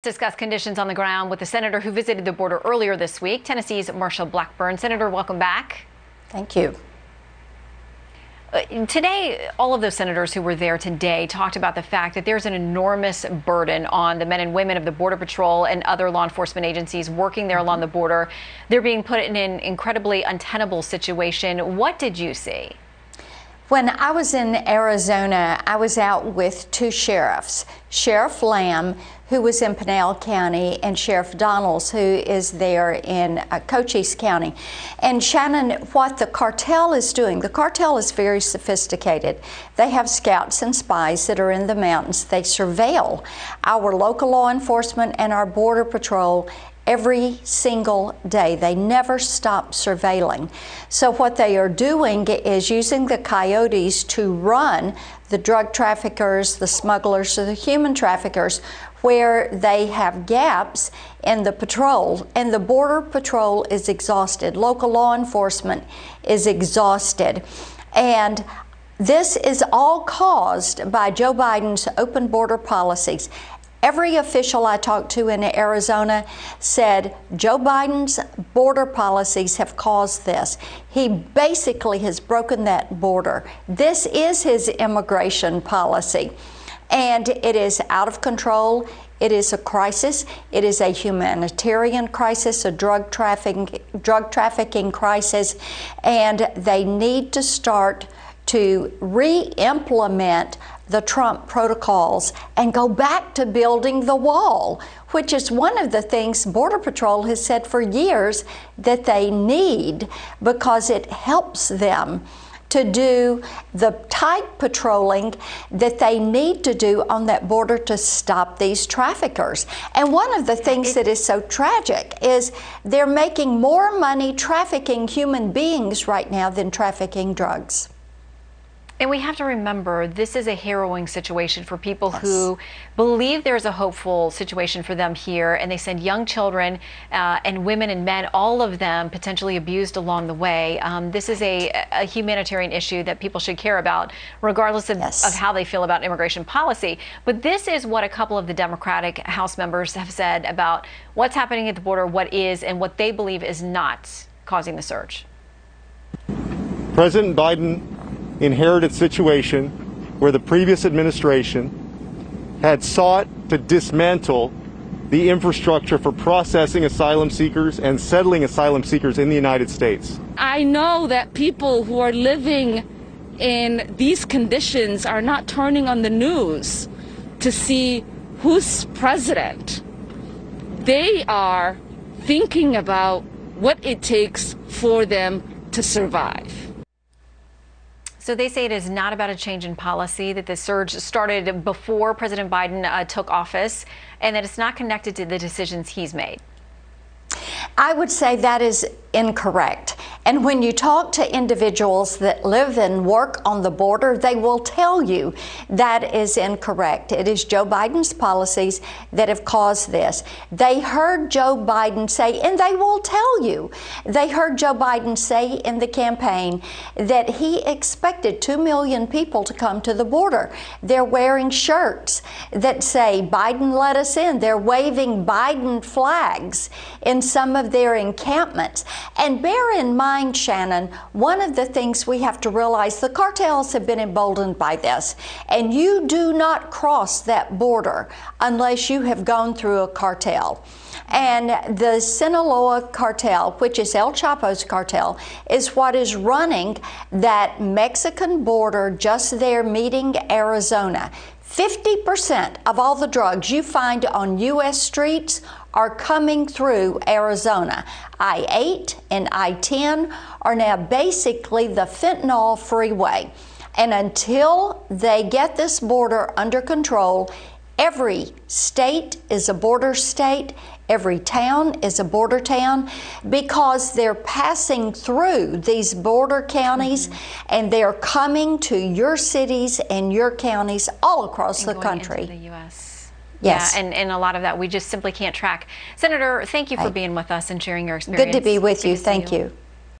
Discuss conditions on the ground with the senator who visited the border earlier this week, Tennessee's Marsha Blackburn. Senator, welcome back. Thank you. Today, all of those senators who were there today talked about the fact that there's an enormous burden on the men and women of the Border Patrol and other law enforcement agencies working there along the border. They're being put in an incredibly untenable situation. What did you see? When I was in Arizona, I was out with two sheriffs, Sheriff Lamb, who was in Pinal County, and Sheriff Donalds, who is there in Cochise County. And Shannon, what the cartel is doing, the cartel is very sophisticated. They have scouts and spies that are in the mountains. They surveil our local law enforcement and our Border Patrol every single day. They never stop surveilling. So what they are doing is using the coyotes to run the drug traffickers, the smugglers, or the human traffickers where they have gaps in the patrol. And the Border Patrol is exhausted. Local law enforcement is exhausted. And this is all caused by Joe Biden's open border policies. Every official I talked to in Arizona said Joe Biden's border policies have caused this. He basically has broken that border. This is his immigration policy, and it is out of control. It is a crisis. It is a humanitarian crisis, a drug trafficking crisis, and they need to start to re-implement the Trump protocols and go back to building the wall, which is one of the things Border Patrol has said for years that they need because it helps them to do the tight patrolling that they need to do on that border to stop these traffickers. And one of the things that is so tragic is they're making more money trafficking human beings right now than trafficking drugs. And we have to remember, this is a harrowing situation for people who believe there's a hopeful situation for them here, and they send young children and women and men, all of them potentially abused along the way. This is a humanitarian issue that people should care about, regardless of how they feel about immigration policy. But this is what a couple of the Democratic House members have said about what's happening at the border, what is, and what they believe is not causing the surge. President Biden inherited a situation where the previous administration had sought to dismantle the infrastructure for processing asylum seekers and settling asylum seekers in the United States. I know that people who are living in these conditions are not turning on the news to see who's president. They are thinking about what it takes for them to survive. So they say it is not about a change in policy, that the surge started before President Biden took office, and that it's not connected to the decisions he's made. I would say that is incorrect. And when you talk to individuals that live and work on the border, they will tell you that is incorrect. It is Joe Biden's policies that have caused this. They heard Joe Biden say, and they will tell you, they heard Joe Biden say in the campaign that he expected 2 million people to come to the border. They're wearing shirts that say, Biden let us in. They're waving Biden flags in some of their encampments. And bear in mind, Shannon, one of the things we have to realize, the cartels have been emboldened by this, and you do not cross that border unless you have gone through a cartel. And the Sinaloa cartel, which is El Chapo's cartel, is what is running that Mexican border just there meeting Arizona. 50% of all the drugs you find on U.S. streets are coming through Arizona. I-8 and I-10 are now basically the fentanyl freeway. And until they get this border under control, every state is a border state. Every town is a border town because they're passing through these border counties and they're coming to your cities and your counties all across the country. Into the U.S. Yes. Yeah, and a lot of that we just simply can't track. Senator, thank you for being with us and sharing your experience. Good to be with you. Thank you.